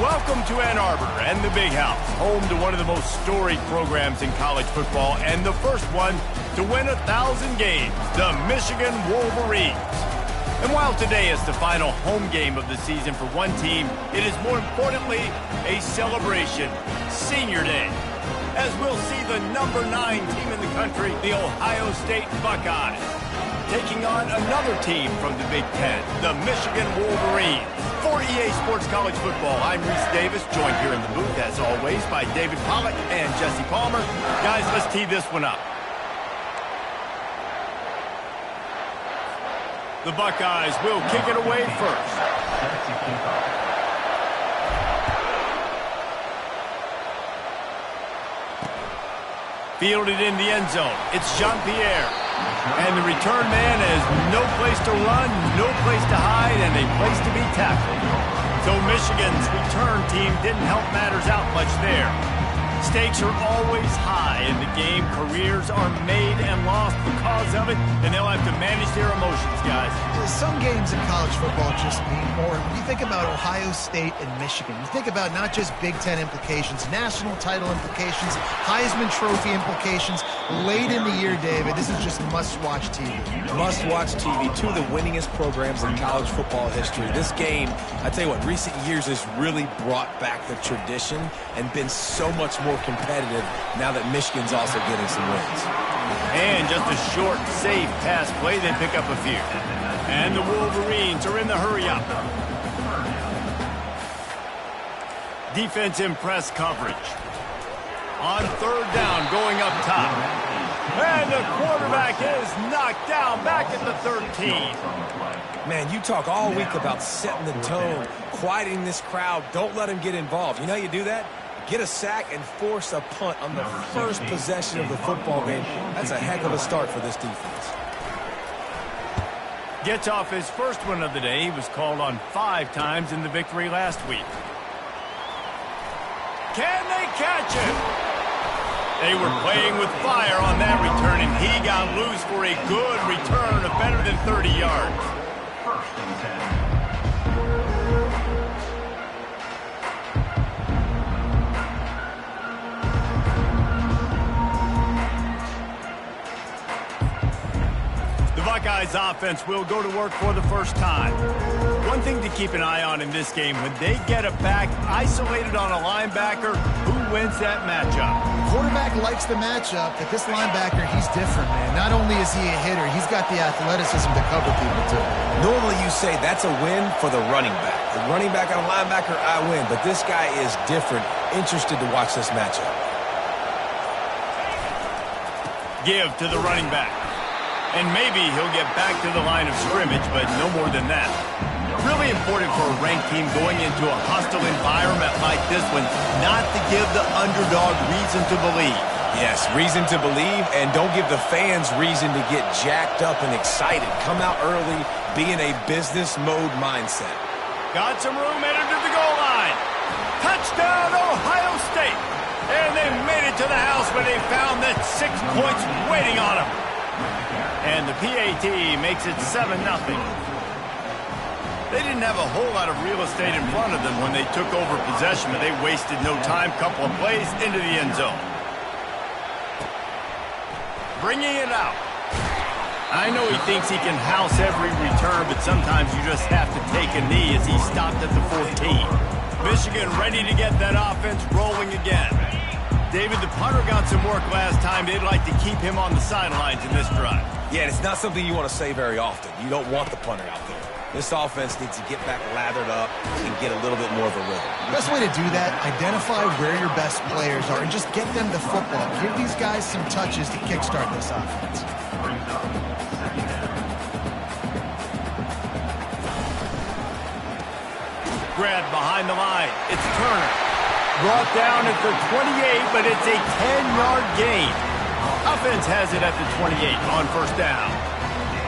Welcome to Ann Arbor and the Big House, home to one of the most storied programs in college football and the first one to win 1,000 games, the Michigan Wolverines. And while today is the final home game of the season for one team, it is more importantly a celebration, Senior Day, as we'll see the number 9 team in the country, the Ohio State Buckeyes, taking on another team from the Big Ten, the Michigan Wolverines. For EA Sports College Football, I'm Reese Davis, joined here in the booth, as always, by David Pollack and Jesse Palmer. Guys, let's tee this one up. The Buckeyes will kick it away first. Fielded in the end zone. It's Jean-Pierre. And the return man has no place to run, no place to hide, and a place to be tackled. So Michigan's return team didn't help matters out much there. Stakes are always high in the game. Careers are made and lost because of it, and they'll have to manage their emotions, guys. Some games in college football just mean more. When you think about Ohio State and Michigan, you think about not just Big Ten implications, national title implications, Heisman Trophy implications. Late in the year, David, this is just must-watch TV. Must-watch TV. Two of the winningest programs in college football history. This game, I tell you what, recent years has really brought back the tradition and been so much more competitive now that Michigan's also getting some wins. And just a short, safe pass play, they pick up a few. And the Wolverines are in the hurry-up. Defense in press coverage. On third down, going up top. And the quarterback is knocked down back at the 13. Man, you talk all week about setting the tone, quieting this crowd. Don't let them get involved. You know how you do that? Get a sack and force a punt on the first possession of the football game. That's a heck of a start for this defense. Gets off his first one of the day. He was called on 5 times in the victory last week. Can they catch him? They were playing with fire on that return, and he got loose for a good return of better than 30 yards. First and 10. Buckeyes offense will go to work for the first time. One thing to keep an eye on in this game, when they get a back isolated on a linebacker, who wins that matchup? Quarterback likes the matchup, but this linebacker, he's different, man. Not only is he a hitter, he's got the athleticism to cover people, too. Normally you say that's a win for the running back. The running back on a linebacker, I win. But this guy is different. Interested to watch this matchup. Give to the running back. And maybe he'll get back to the line of scrimmage, but no more than that. Really important for a ranked team going into a hostile environment like this one, not to give the underdog reason to believe. Yes, reason to believe, and don't give the fans reason to get jacked up and excited. Come out early, be in a business mode mindset. Got some room headed to the goal line. Touchdown, Ohio State. And they made it to the house when they found that 6 points waiting on them. And the PAT makes it 7-0. They didn't have a whole lot of real estate in front of them when they took over possession, but they wasted no time. Couple of plays into the end zone. Bringing it out. I know he thinks he can house every return, but sometimes you just have to take a knee as he stopped at the 14. Michigan ready to get that offense rolling again. David, the punter got some work last time. They'd like to keep him on the sidelines in this drive. Yeah, it's not something you want to say very often. You don't want the punter out there. This offense needs to get back lathered up and get a little bit more of a rhythm. The best way to do that, identify where your best players are and just get them the football. Give these guys some touches to kickstart this offense. Grab behind the line. It's Turner. Brought down at the 28, but it's a 10-yard gain. Offense has it at the 28 on first down.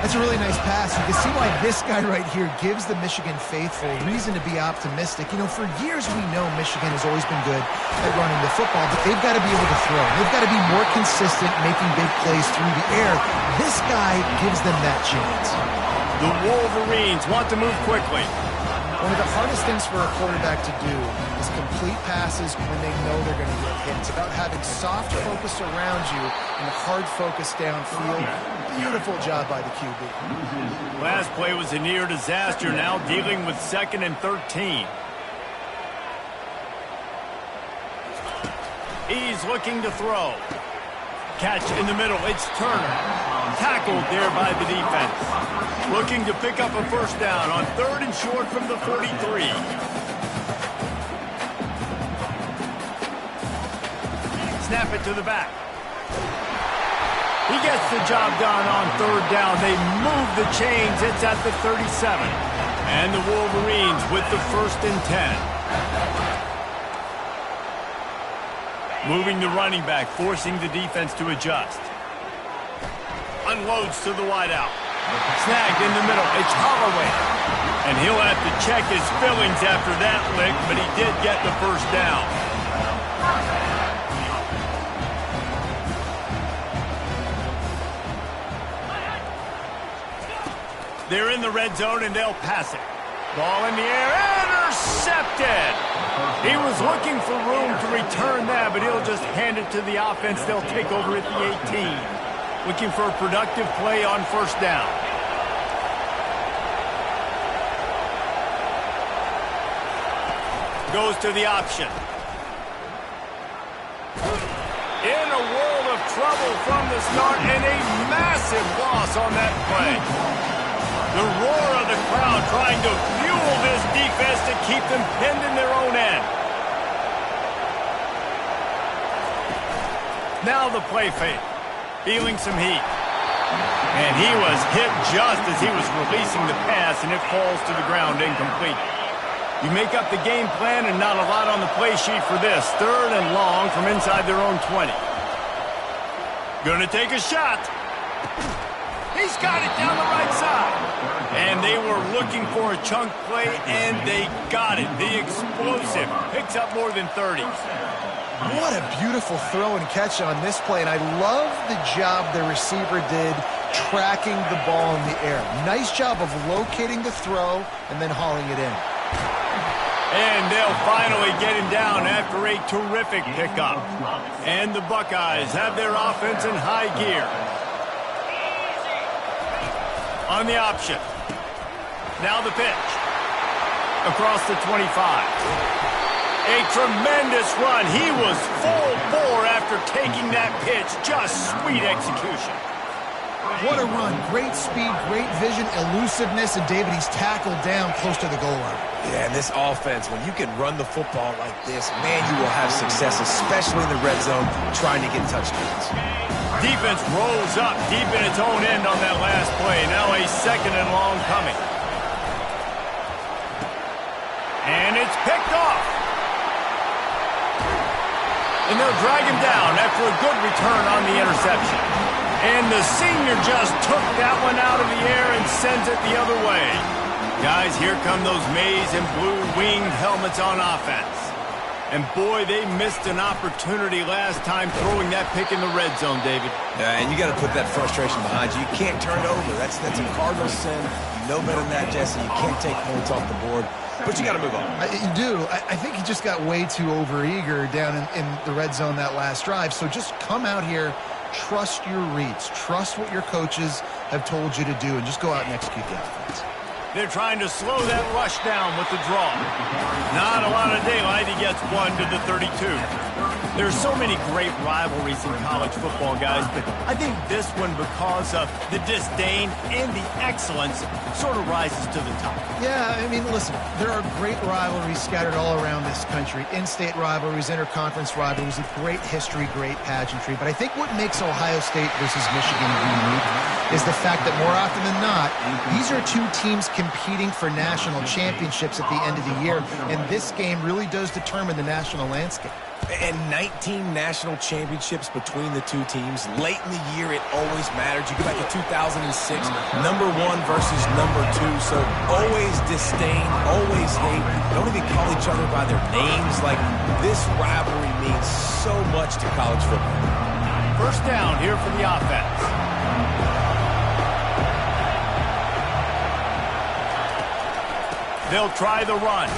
That's a really nice pass. You can see why this guy right here gives the Michigan faithful reason to be optimistic. You know, for years we know Michigan has always been good at running the football, but they've got to be able to throw. They've got to be more consistent making big plays through the air. This guy gives them that chance. The Wolverines want to move quickly. One of the hardest things for a quarterback to do is complete passes when they know they're going to get hit. It's about having soft focus around you and hard focus downfield. Beautiful job by the QB. Last play was a near disaster, now dealing with 2nd and 13. He's looking to throw. Catch in the middle. It's Turner. Tackled there by the defense. Looking to pick up a first down on 3rd and short from the 43. Snap it to the back. He gets the job done on 3rd down. They move the chains. It's at the 37. And the Wolverines with the 1st and 10. Moving the running back, forcing the defense to adjust. Unloads to the wideout. Snagged in the middle. It's Holloway. And he'll have to check his fillings after that lick, but he did get the first down. They're in the red zone, and they'll pass it. Ball in the air. Intercepted! He was looking for room to return that, but he'll just hand it to the offense. They'll take over at the 18. Looking for a productive play on first down. Goes to the option. In a world of trouble from the start, and a massive loss on that play. The roar of the crowd trying to fuel this defense to keep them pinned in their own end. Now the play fake. Feeling some heat. And he was hit just as he was releasing the pass, and it falls to the ground incomplete. You make up the game plan, and not a lot on the play sheet for this. 3rd and long from inside their own 20. Gonna take a shot. He's got it down the right side. And they were looking for a chunk play, and they got it. The explosive picks up more than 30. What a beautiful throw and catch on this play, and I love the job the receiver did tracking the ball in the air. Nice job of locating the throw and then hauling it in. And they'll finally get him down after a terrific pickup. And the Buckeyes have their offense in high gear. On the option. Now the pitch. Across the 25. A tremendous run. He was full bore after taking that pitch. Just sweet execution. What a run. Great speed, great vision, elusiveness, and David, he's tackled down close to the goal line. Yeah, and this offense, when you can run the football like this, man, you will have success, especially in the red zone, trying to get touchdowns. Defense rolls up deep in its own end on that last play. Now a 2nd and long coming. And it's picked off. And they'll drag him down after a good return on the interception. And the senior just took that one out of the air and sends it the other way. Guys, here come those maize and blue winged helmets on offense. And boy, they missed an opportunity last time throwing that pick in the red zone, David. Yeah, and you got to put that frustration behind you. You can't turn it over. That's a cardinal sin. You know better than that, Jesse. You can't take points off the board. But you got to move on. You do. I think he just got way too overeager down in the red zone that last drive. So just come out here, trust your reads, trust what your coaches have told you to do, and just go out and execute the offense. They're trying to slow that rush down with the draw. Not a lot of daylight. He gets one to the 32. There's so many great rivalries in college football, guys, but I think this one, because of the disdain and the excellence, sort of rises to the top. Yeah, I mean, listen, there are great rivalries scattered all around this country. In-state rivalries, interconference rivalries with great history, great pageantry. But I think what makes Ohio State versus Michigan unique is the fact that more often than not, these are two teams competing for national championships at the end of the year, and this game really does determine the national landscape. And 19 national championships between the two teams. Late in the year, it always mattered. You go back to 2006, number 1 versus number 2. So always disdain, always hate. Don't even call each other by their names. Like, this rivalry means so much to college football. First down here for the offense. They'll try the run.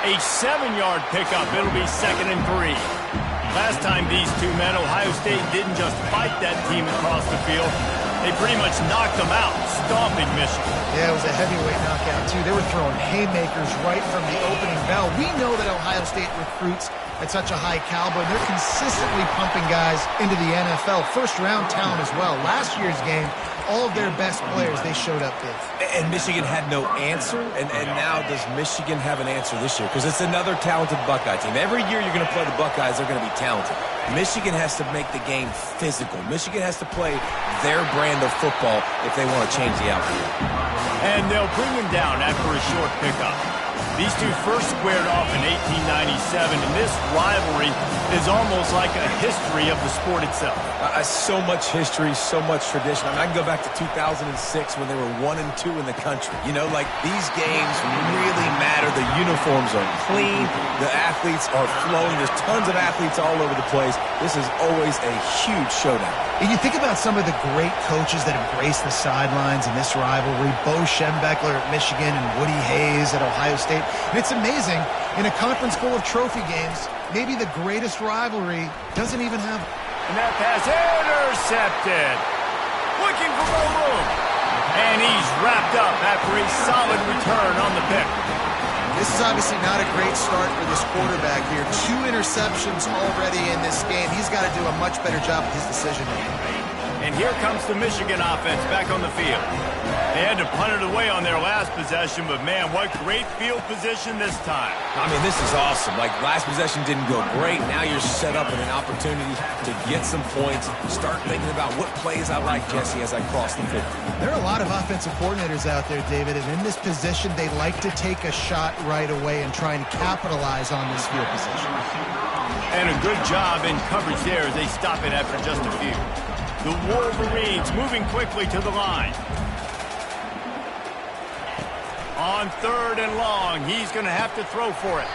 A 7-yard pickup. It'll be 2nd and 3. Last time these two met, Ohio State didn't just fight that team across the field. They pretty much knocked them out, stomping Michigan. Yeah, it was a heavyweight knockout, too. They were throwing haymakers right from the opening bell. We know that Ohio State recruits at such a high caliber. They're consistently pumping guys into the NFL. First-round talent as well. Last year's game, all of their best players, they showed up big. And Michigan had no answer, and now does Michigan have an answer this year? Because it's another talented Buckeye team. Every year you're going to play the Buckeyes, they're going to be talented. Michigan has to make the game physical. Michigan has to play their brand of football if they want to change the outcome. And they'll bring him down after a short pickup. These two first squared off in 1897, and this rivalry is almost like a history of the sport itself. So much history, so much tradition. I mean, I can go back to 2006 when they were 1 and 2 in the country. You know, like these games really matter. The uniforms are clean. The athletes are flowing. There's tons of athletes all over the place. This is always a huge showdown. And you think about some of the great coaches that have graced the sidelines in this rivalry. Bo Schembechler at Michigan and Woody Hayes at Ohio State. And it's amazing, in a conference full of trophy games, maybe the greatest rivalry doesn't even have... And that pass intercepted. Looking for more room. And he's wrapped up after a solid return on the pick. This is obviously not a great start for this quarterback here. 2 interceptions already in this game. He's got to do a much better job with his decision-making. And here comes the Michigan offense back on the field. They had to punt it away on their last possession, but man, what great field position this time. I mean, this is awesome. Like, last possession didn't go great. Now you're set up with an opportunity to get some points. Start thinking about what plays I like, Jesse, as I cross the field. There are a lot of offensive coordinators out there, David, and in this position, they like to take a shot right away and try and capitalize on this field position. And a good job in coverage there as they stop it after just a few. The Wolverines moving quickly to the line. On 3rd and long, he's going to have to throw for it.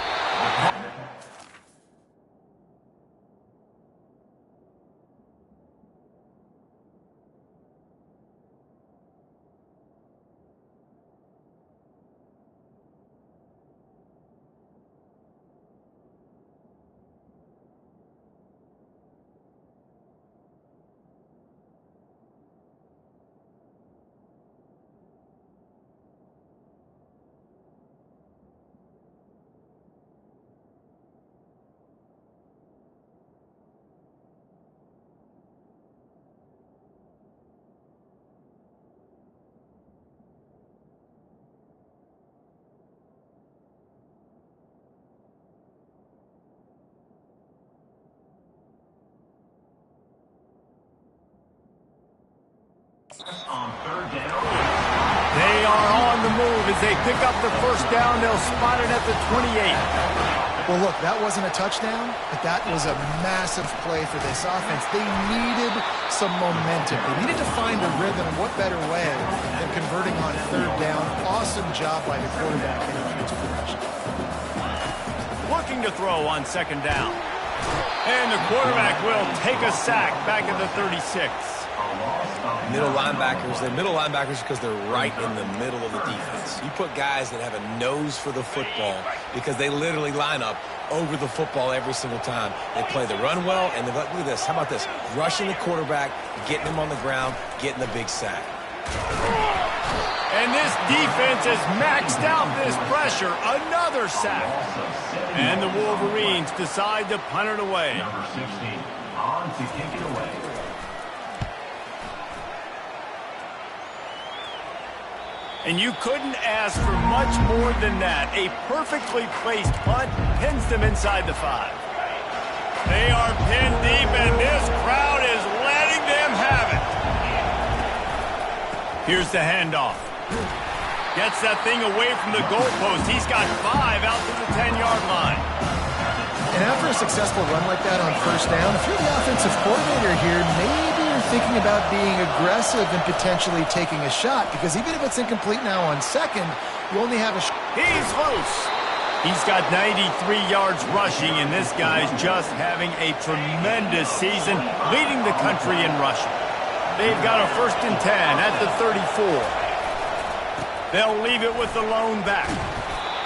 On 3rd down. They are on the move as they pick up the first down. They'll spot it at the 28. Well, look, that wasn't a touchdown, but that was a massive play for this offense. They needed some momentum. They needed to find a rhythm. What better way than converting on 3rd down? Awesome job by the quarterback in defensive progression. Looking to throw on 2nd down. And the quarterback will take a sack back at the 36. Middle linebackers because they're right in the middle of the defense. You put guys that have a nose for the football because they literally line up over the football every single time. They play the run well, and look at this. How about this? Rushing the quarterback, getting him on the ground, getting the big sack. And this defense has maxed out this pressure. Another sack. And the Wolverines decide to punt it away. Number 16 on to kick it away. And you couldn't ask for much more than that. A perfectly placed punt pins them inside the 5. They are pinned deep, and this crowd is letting them have it. Here's the handoff. Gets that thing away from the goalpost. He's got 5 out to the 10-yard line. And after a successful run like that on 1st down, if you're the offensive coordinator here, maybe you're thinking about being aggressive and potentially taking a shot, because even if it's incomplete now on 2nd, you only have a shot. He's loose. He's got 93 yards rushing, and this guy's just having a tremendous season, leading the country in rushing. They've got a 1st and 10 at the 34. They'll leave it with the lone back.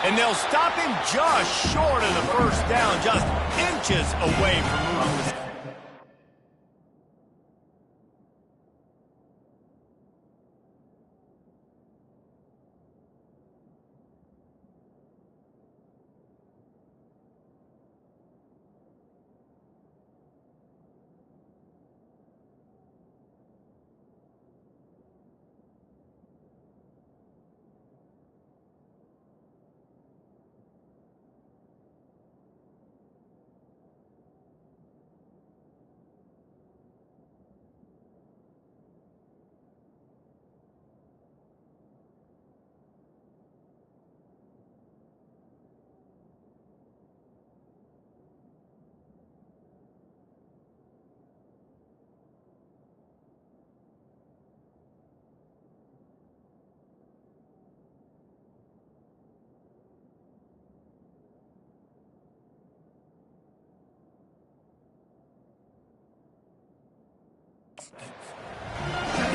And they'll stop him just short of the first down, just inches away from moving the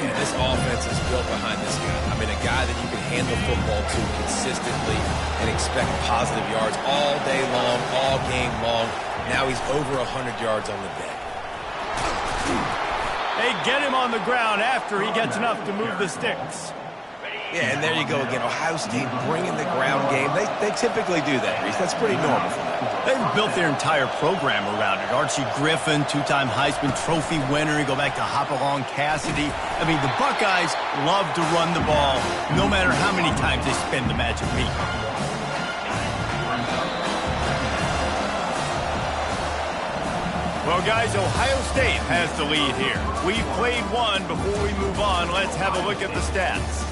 Yeah, this offense is built behind this guy. I mean, a guy that you can hand the football to consistently and expect positive yards all day long, all game long. Now he's over 100 yards on the day. They get him on the ground after he gets enough to move the sticks. Yeah, and there you go again. Ohio State bringing the ground game. They typically do that, Reese. That's pretty normal for them. They've built their entire program around it. Archie Griffin, two-time Heisman Trophy winner. You go back to Hopalong Cassidy. I mean, the Buckeyes love to run the ball, no matter how many times they spin the magic beat. Well, guys, Ohio State has the lead here. We've played one. Before we move on, let's have a look at the stats.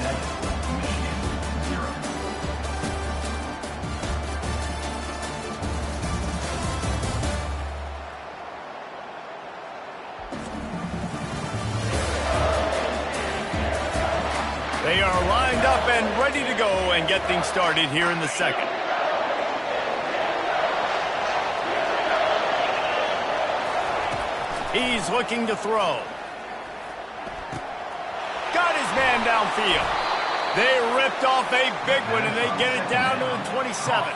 They are lined up and ready to go and get things started here in the second. He's looking to throw. Got his man downfield. They ripped off a big one, and they get it down to the 27.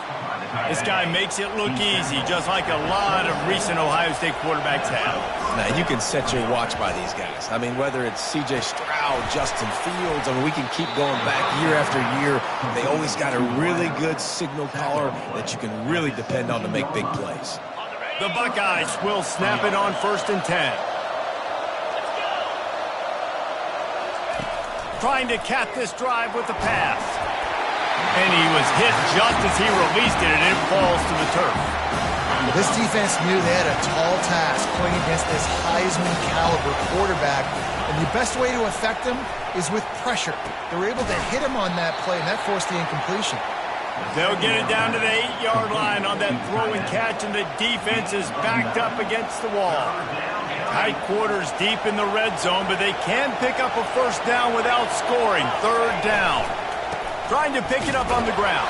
This guy makes it look easy, just like a lot of recent Ohio State quarterbacks have. Now, you can set your watch by these guys. I mean, whether it's C.J. Stroud, Justin Fields, I mean, we can keep going back year after year. They always got a really good signal caller that you can really depend on to make big plays. The Buckeyes will snap it on 1st and 10. Trying to cap this drive with the pass. And he was hit just as he released it, and it falls to the turf. This defense knew they had a tall task playing against this Heisman caliber quarterback, and the best way to affect him is with pressure. They were able to hit him on that play, and that forced the incompletion. They'll get it down to the 8-yard line on that throw and catch, and the defense is backed up against the wall. Tight quarters deep in the red zone, but they can pick up a first down without scoring. 3rd down. Trying to pick it up on the ground.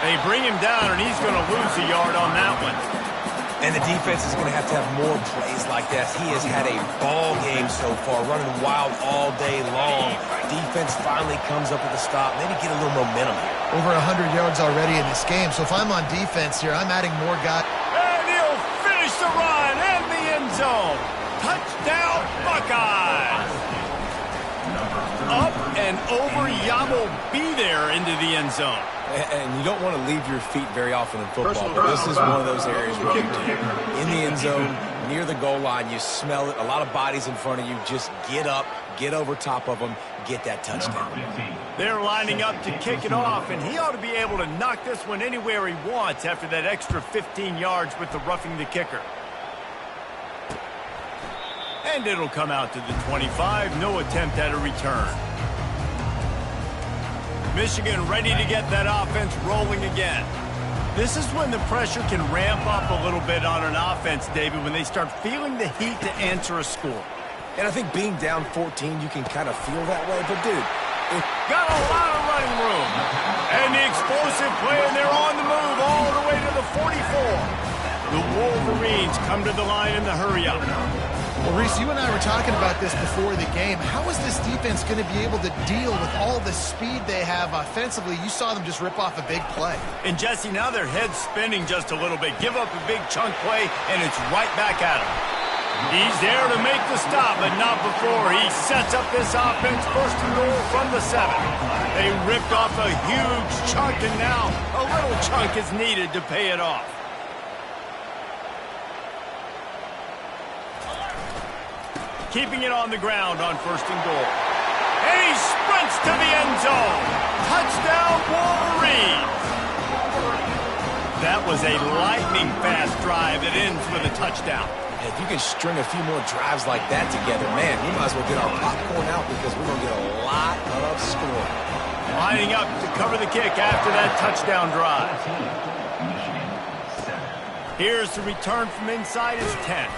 They bring him down, and he's going to lose a yard on that one. And the defense is going to have more plays like that. He has had a ball game so far, running wild all day long. Defense finally comes up with a stop. Maybe get a little momentum here. Over 100 yards already in this game, so if I'm on defense here, I'm adding more guys. And he'll finish the run in the end zone. Touchdown, Buckeyes! Up and over, Yamo be there into the end zone. And you don't want to leave your feet very often in football, but this is one of those areas where you do. In the end zone, near the goal line, you smell it. A lot of bodies in front of you. Just get up, get over top of them, get that touchdown. They're lining up to kick it off, and he ought to be able to knock this one anywhere he wants after that extra 15 yards with the roughing the kicker. And it'll come out to the 25. No attempt at a return. Michigan ready to get that offense rolling again. This is when the pressure can ramp up a little bit on an offense, David, when they start feeling the heat to answer a score. And I think being down 14, you can kind of feel that way. But, dude, got a lot of running room. And the explosive play, and they're on the move all the way to the 44. The Wolverines come to the line in the hurry-up. Well, Reese, you and I were talking about this before the game. How is this defense going to be able to deal with all the speed they have offensively? You saw them just rip off a big play. And, Jesse, now their head's spinning just a little bit. Give up a big chunk play, and it's right back at him. He's there to make the stop, but not before. He sets up this offense, first and goal from the 7. They ripped off a huge chunk, and now a little chunk is needed to pay it off. Keeping it on the ground on first and goal. And he sprints to the end zone. Touchdown, Wolverines. That was a lightning-fast drive that ends with a touchdown. If you can string a few more drives like that together, man, we might as well get our popcorn out because we're going to get a lot of scoring. Lining up to cover the kick after that touchdown drive. Here's the return from inside his 10.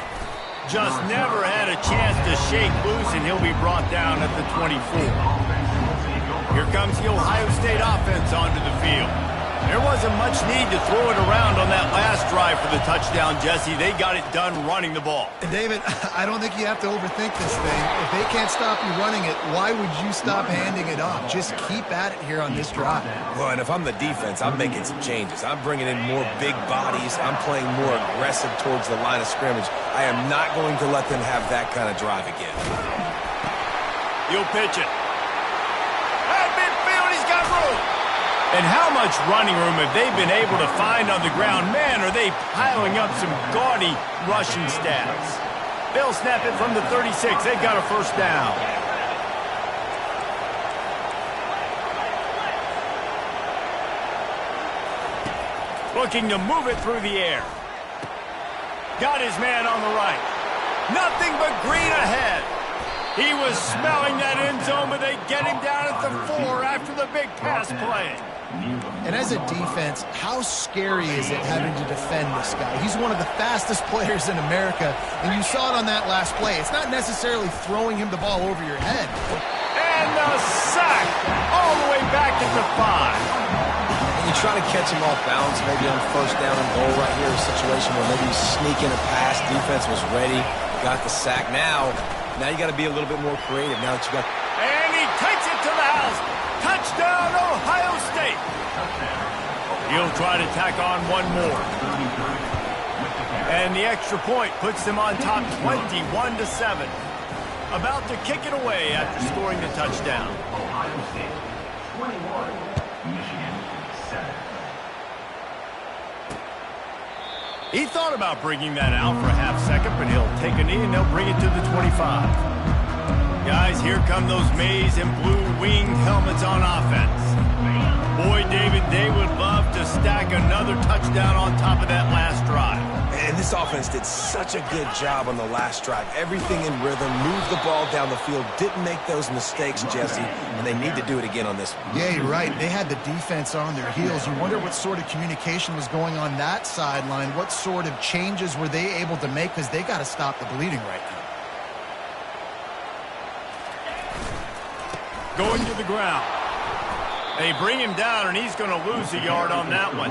Just never had a chance to shake loose, and he'll be brought down at the 24. Here comes the Ohio State offense onto the field. There wasn't much need to throw it around on that last drive for the touchdown, Jesse. They got it done running the ball. And David, I don't think you have to overthink this thing. If they can't stop you running it, why would you stop handing it off? Just keep at it here on this drive. Well, and if I'm the defense, I'm making some changes. I'm bringing in more big bodies. I'm playing more aggressive towards the line of scrimmage. I am not going to let them have that kind of drive again. You'll pitch it. At midfield, he's got room. And how much running room have they been able to find on the ground? Man, are they piling up some gaudy rushing stats. They'll snap it from the 36. They've got a first down. Looking to move it through the air. Got his man on the right. Nothing but green ahead. He was smelling that end zone, but they get him down at the 4 after the big pass play. And as a defense, how scary is it having to defend this guy? He's one of the fastest players in America, and you saw it on that last play. It's not necessarily throwing him the ball over your head. And the sack all the way back at the 5. And you try to catch him off balance, maybe on first down and goal right here, a situation where maybe you sneak in a pass, defense was ready, got the sack. Now you got to be a little bit more creative now that you got... And he takes it to the house. Touchdown, Ohio State. He'll try to tack on one more. And the extra point puts them on top 21-7. About to kick it away after scoring the touchdown. Ohio State 21, Michigan 7. He thought about bringing that out for a half second, but he'll take a knee and they'll bring it to the 25. Guys, here come those maize and blue winged helmets on offense. Boy, David, they would love to stack another touchdown on top of that last drive. And this offense did such a good job on the last drive. Everything in rhythm, moved the ball down the field, didn't make those mistakes, Jesse, and they need to do it again on this one. Yeah, you're right. They had the defense on their heels. You wonder what sort of communication was going on that sideline. What sort of changes were they able to make, because they got to stop the bleeding right now. Going to the ground. They bring him down, and he's going to lose a yard on that one.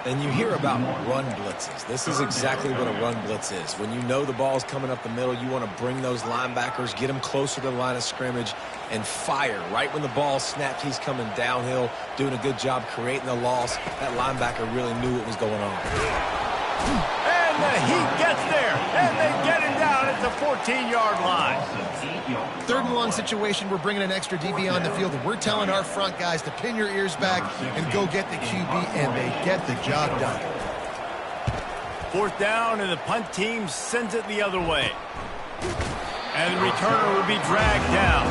And you hear about run blitzes. This is exactly what a run blitz is. When you know the ball's coming up the middle, you want to bring those linebackers, get them closer to the line of scrimmage, and fire. Right when the ball snaps, he's coming downhill, doing a good job creating the loss. That linebacker really knew what was going on. And the Heat gets there, and they get him down at the 14-yard line. 3rd and 1 situation, we're bringing an extra DB on the field, and we're telling our front guys to pin your ears back and go get the QB, and they get the job done. 4th down, and the punt team sends it the other way. And the returner will be dragged down.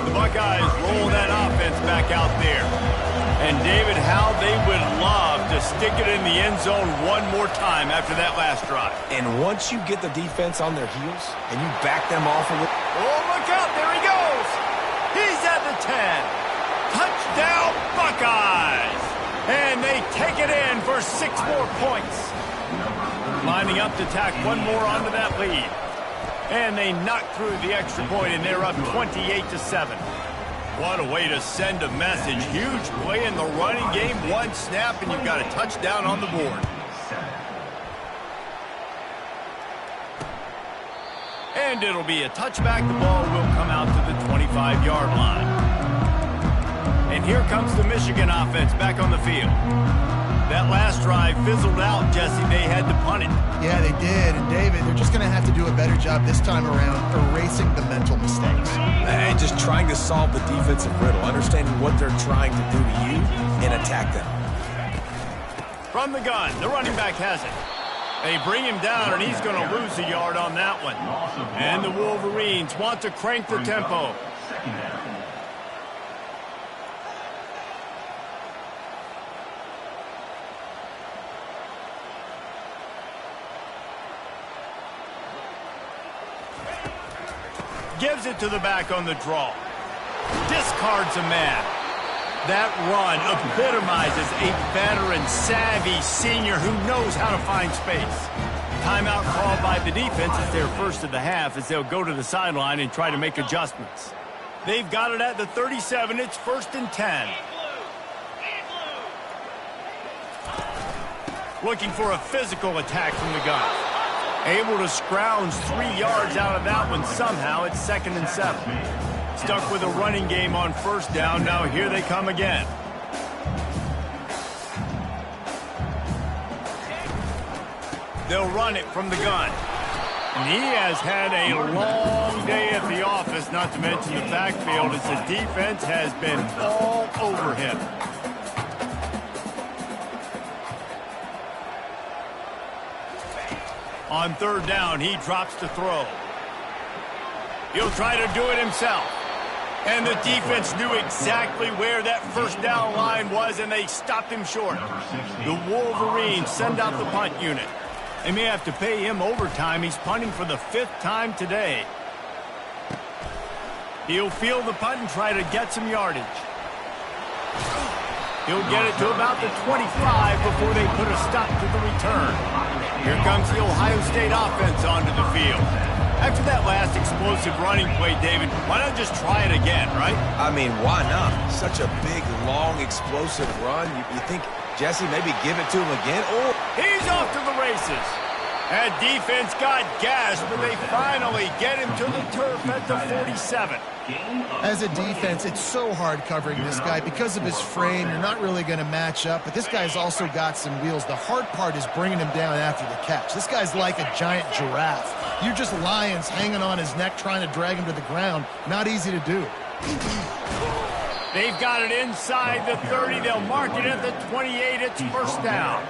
The Buckeyes roll that offense back out there. And, David, how they would love to stick it in the end zone one more time after that last drive. And once you get the defense on their heels and you back them off a little... Oh, look out. There he goes. He's at the 10. Touchdown, Buckeyes. And they take it in for 6 more points. Lining up to tack one more onto that lead. And they knock through the extra point, and they're up 28-7. What a way to send a message. Huge play in the running game. One snap, and you've got a touchdown on the board. And it'll be a touchback. The ball will come out to the 25-yard line. And here comes the Michigan offense back on the field. That last drive fizzled out, Jesse. They had to punt it. Yeah, they did. And, David, they're just going to have to do a better job this time around erasing the mental mistakes. And just trying to solve the defensive riddle, understanding what they're trying to do to you and attack them. From the gun, the running back has it. They bring him down, and he's going to lose a yard on that one. And the Wolverines want to crank the tempo. Gives it to the back on the draw. Discards a man. That run epitomizes a veteran, savvy senior who knows how to find space. Timeout called by the defense is their first of the half as they'll go to the sideline and try to make adjustments. They've got it at the 37. It's 1st and 10. Looking for a physical attack from the gun. Able to scrounge 3 yards out of that one somehow. It's 2nd and 7. Stuck with a running game on 1st down. Now here they come again. They'll run it from the gun. And he has had a long day at the office, not to mention the backfield, as the defense has been all over him. On 3rd down, he drops to throw. He'll try to do it himself. And the defense knew exactly where that 1st down line was, and they stopped him short. The Wolverines send out the punt unit. They may have to pay him overtime. He's punting for the 5th time today. He'll field the punt and try to get some yardage. He'll get it to about the 25 before they put a stop to the return. Here comes the Ohio State offense onto the field. After that last explosive running play, David, why not just try it again, right? I mean, why not? Such a big, long, explosive run. You think, Jesse, maybe give it to him again? Oh, he's off to the races. That defense got gashed, but they finally get him to the turf at the 47. As a defense, it's so hard covering this guy. Because of his frame, you're not really going to match up, but this guy's also got some wheels. The hard part is bringing him down after the catch. This guy's like a giant giraffe. You're just lions hanging on his neck trying to drag him to the ground. Not easy to do. They've got it inside the 30. They'll mark it at the 28. It's 1st down.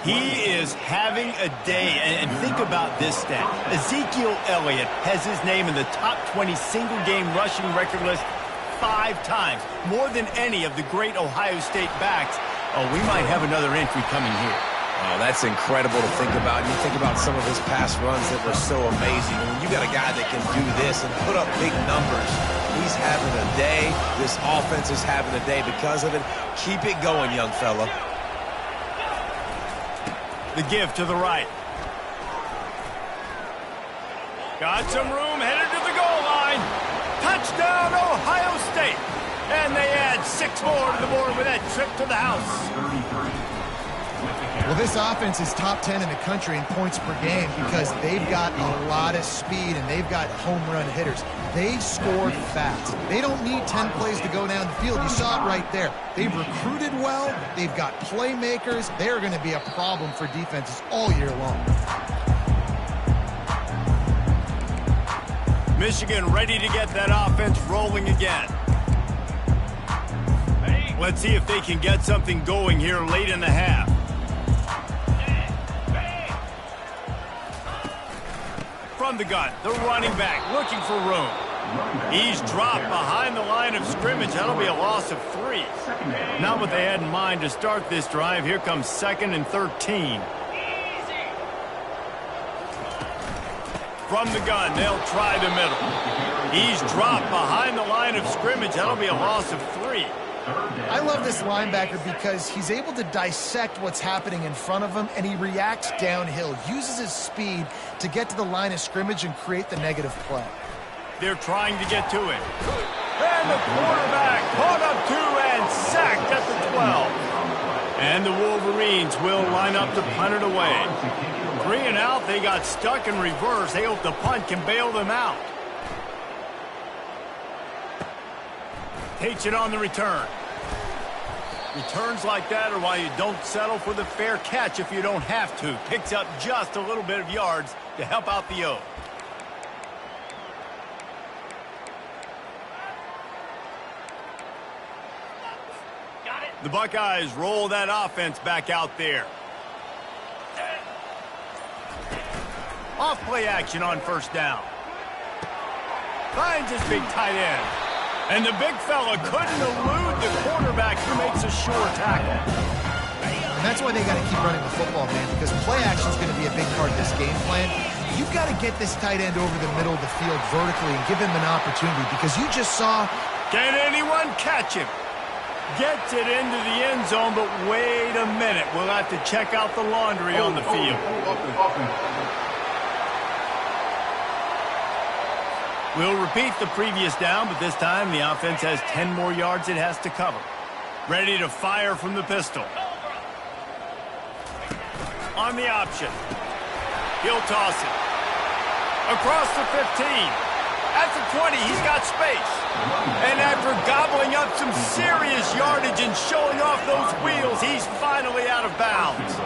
He is having a day, and think about this stat. Ezekiel Elliott has his name in the top 20 single-game rushing record list 5 times, more than any of the great Ohio State backs. Oh, we might have another entry coming here. Oh, that's incredible to think about. You think about some of his past runs that were so amazing. When you got a guy that can do this and put up big numbers, he's having a day. This offense is having a day because of it. Keep it going, young fella. The give to the right. Got some room, headed to the goal line. Touchdown, Ohio State. And they add 6 more to the board with that trip to the house. Well, this offense is top 10 in the country in points per game because they've got a lot of speed and they've got home run hitters. They score fast. They don't need 10 plays to go down the field. You saw it right there. They've recruited well. They've got playmakers. They're going to be a problem for defenses all year long. Michigan ready to get that offense rolling again. Let's see if they can get something going here late in the half. From the gun, the running back looking for room. He's dropped behind the line of scrimmage. That'll be a loss of 3. Not what they had in mind to start this drive. Here comes 2nd and 13. From the gun, they'll try the middle. He's dropped behind the line of scrimmage. That'll be a loss of 3. I love this linebacker because he's able to dissect what's happening in front of him, and he reacts downhill, uses his speed to get to the line of scrimmage and create the negative play. They're trying to get to it. And the quarterback caught up 2 and sacked at the 12. And the Wolverines will line up to punt it away. 3 and out, they got stuck in reverse. They hope the punt can bail them out. Takes it on the return. Returns like that are why you don't settle for the fair catch if you don't have to. Picks up just a little bit of yards to help out the O. The Buckeyes roll that offense back out there. Off play action on first down. Finds his big tight end. And the big fella couldn't elude the quarterback who makes a sure tackle. And that's why they got to keep running the football, man, because play action is going to be a big part of this game plan. You've got to get this tight end over the middle of the field vertically and give him an opportunity, because you just saw... Can anyone catch him? Gets it into the end zone, but wait a minute. We'll have to check out the laundry on the field. We'll repeat the previous down, but this time the offense has 10 more yards it has to cover. Ready to fire from the pistol. On the option. He'll toss it. Across the 15. At the 20, he's got space. And after gobbling up some serious yardage and showing off those wheels, he's finally out of bounds.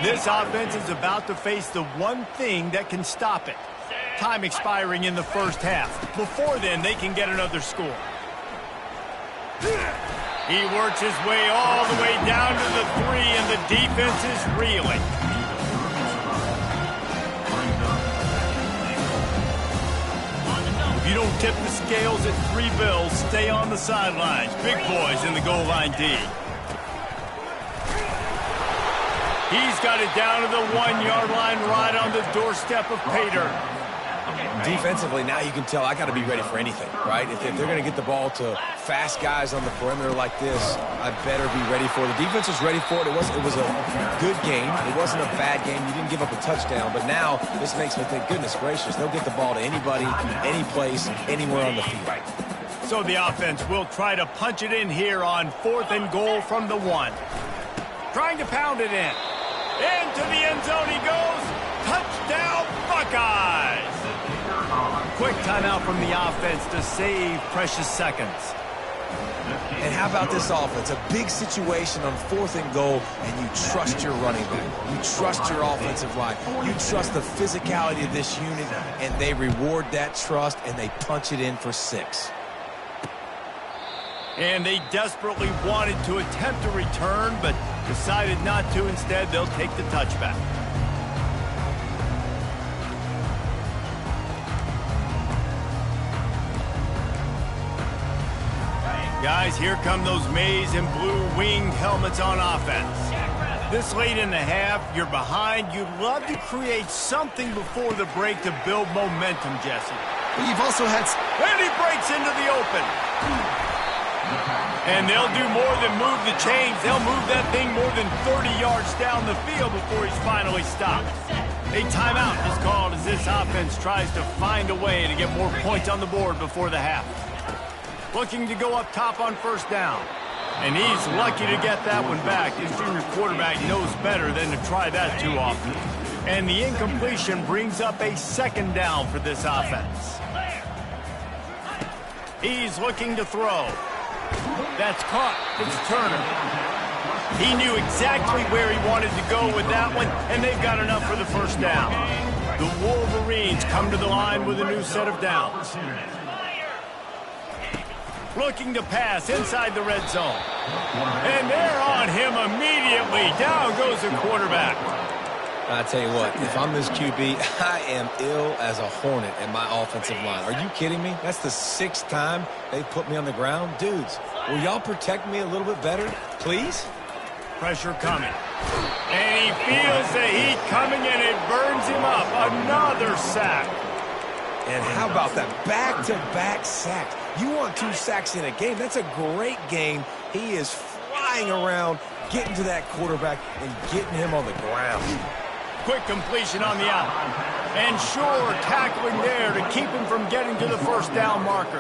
This offense is about to face the one thing that can stop it. Time expiring in the first half. Before then, they can get another score. He works his way all the way down to the 3, and the defense is reeling. If you don't tip the scales at 3 bills, stay on the sidelines. Big boys in the goal line D. He's got it down to the 1-yard line right on the doorstep of Pater. Defensively, now you can tell I got to be ready for anything, right? If they're going to get the ball to fast guys on the perimeter like this, I better be ready for it. The defense was ready for it. It was a good game. It wasn't a bad game. You didn't give up a touchdown. But now this makes me think, goodness gracious, they'll get the ball to anybody, any place, anywhere on the field. So the offense will try to punch it in here on 4th and goal from the 1. Trying to pound it in. Into the end zone he goes. Touchdown, Buckeyes! Quick timeout from the offense to save precious seconds. And how about this offense? A big situation on 4th and goal, and you trust your running back. You trust your offensive line. You trust the physicality of this unit, and they reward that trust, and they punch it in for 6. And they desperately wanted to attempt a return, but decided not to. Instead, they'll take the touchback. Guys, here come those maize and blue winged helmets on offense. This late in the half, you're behind. You'd love to create something before the break to build momentum, Jesse. But you've also had... And he breaks into the open. And they'll do more than move the chains. They'll move that thing more than 30 yards down the field before he's finally stopped. A timeout is called as this offense tries to find a way to get more points on the board before the half. Looking to go up top on first down. And he's lucky to get that one back. His junior quarterback knows better than to try that too often. And the incompletion brings up a 2nd down for this offense. He's looking to throw. That's caught. It's Turner. He knew exactly where he wanted to go with that one, and they've got enough for the first down. The Wolverines come to the line with a new set of downs. Looking to pass inside the red zone. And they're on him immediately. Down goes the quarterback. I tell you what, if I'm this QB, I am ill as a hornet at my offensive line. Are you kidding me? That's the 6th time they've put me on the ground. Dudes, will y'all protect me a little bit better, please? Pressure coming. And he feels the heat coming, and it burns him up. Another sack. And how about that back-to-back sacks? You want 2 sacks in a game. That's a great game. He is flying around, getting to that quarterback and getting him on the ground. Quick completion on the out. And sure, tackling there to keep him from getting to the first down marker.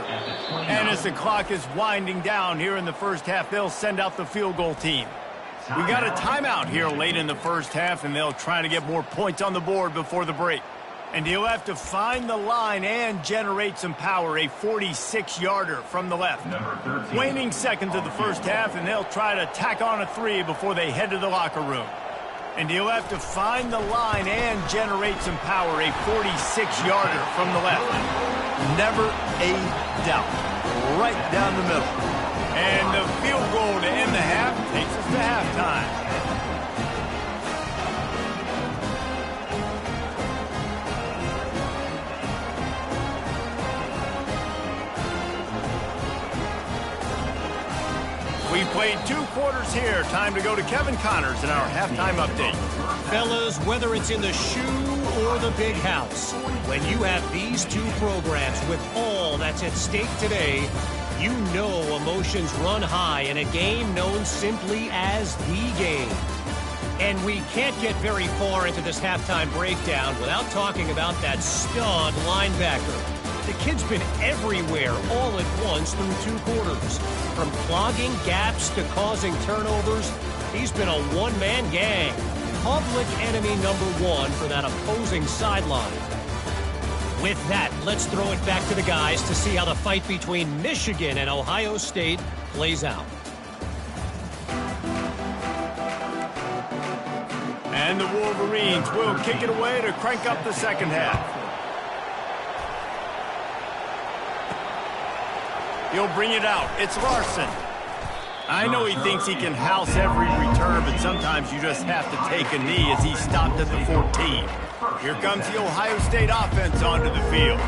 And as the clock is winding down here in the first half, they'll send out the field goal team. We got a timeout here late in the first half, and they'll try to get more points on the board before the break. And he'll have to find the line and generate some power, a 46-yarder from the left. Waning seconds of the first half, and they'll try to tack on a 3 before they head to the locker room. And he'll have to find the line and generate some power, a 46-yarder from the left. Never a doubt. Right down the middle. And the field goal to end the half takes us to halftime. We played 2 quarters here. Time to go to Kevin Connors in our halftime update. Fellas, whether it's in the shoe or the big house, when you have these 2 programs with all that's at stake today, you know emotions run high in a game known simply as the game. And we can't get very far into this halftime breakdown without talking about that stud linebacker. The kid's been everywhere all at once through 2 quarters. From clogging gaps to causing turnovers, he's been a one-man gang. Public enemy number 1 for that opposing sideline. With that, let's throw it back to the guys to see how the fight between Michigan and Ohio State plays out. And the Wolverines will kick it away to crank up the second half. He'll bring it out. It's Larson. I know he thinks he can house every return, but sometimes you just have to take a knee as he stopped at the 14. Here comes the Ohio State offense onto the field.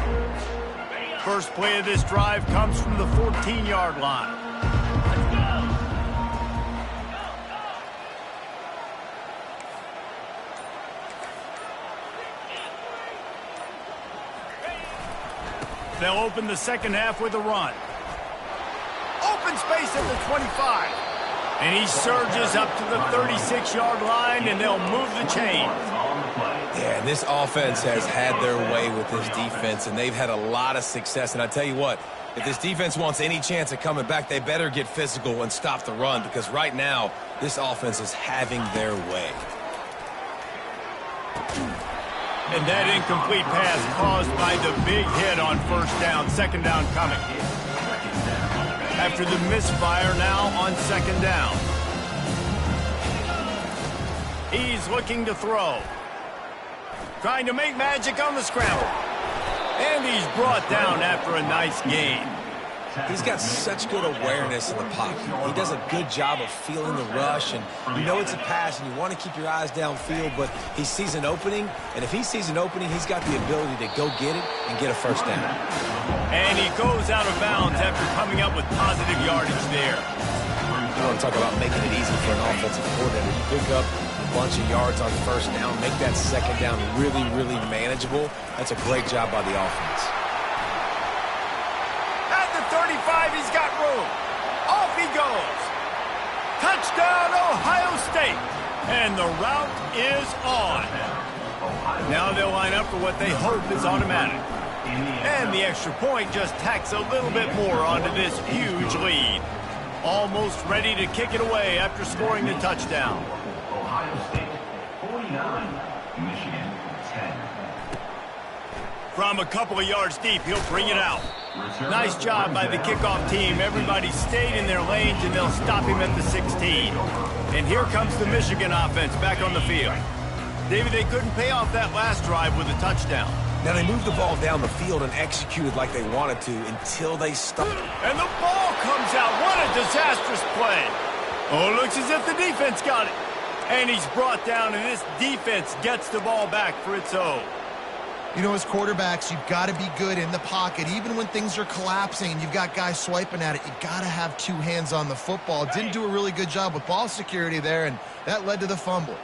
First play of this drive comes from the 14-yard line. They'll open the second half with a run. Open space at the 25. And he surges up to the 36-yard line, and they'll move the chain. Yeah, and this offense has had their way with this defense, and they've had a lot of success. And I tell you what, if this defense wants any chance of coming back, they better get physical and stop the run, because right now, this offense is having their way. And that incomplete pass caused by the big hit on first down. Second down coming. After the misfire, now on second down. He's looking to throw. Trying to make magic on the scramble. And he's brought down after a nice gain. He's got such good awareness in the pocket. He does a good job of feeling the rush, and you know it's a pass, and you want to keep your eyes downfield, but he sees an opening, and if he sees an opening, he's got the ability to go get it and get a first down. And he goes out of bounds after coming up with positive yardage there. You want to talk about making it easy for an offensive coordinator. You pick up a bunch of yards on first down, make that second down really, really manageable. That's a great job by the offense. 35, he's got room. Off he goes. Touchdown, Ohio State. And the route is on. Now they'll line up for what they hope is automatic. And the extra point just tacks a little bit more onto this huge lead. Almost ready to kick it away after scoring the touchdown. Ohio State 49, Michigan 10. From a couple of yards deep, he'll bring it out. Nice job by the kickoff team. Everybody stayed in their lanes, and they'll stop him at the 16. And here comes the Michigan offense back on the field. David, they couldn't pay off that last drive with a touchdown. Now they moved the ball down the field and executed like they wanted to until they stopped. And the ball comes out. What a disastrous play. Oh, it looks as if the defense got it. And he's brought down, and this defense gets the ball back for its own. You know, as quarterbacks, you've got to be good in the pocket. Even when things are collapsing and you've got guys swiping at it, you've got to have 2 hands on the football. Didn't do a really good job with ball security there, and that led to the fumble.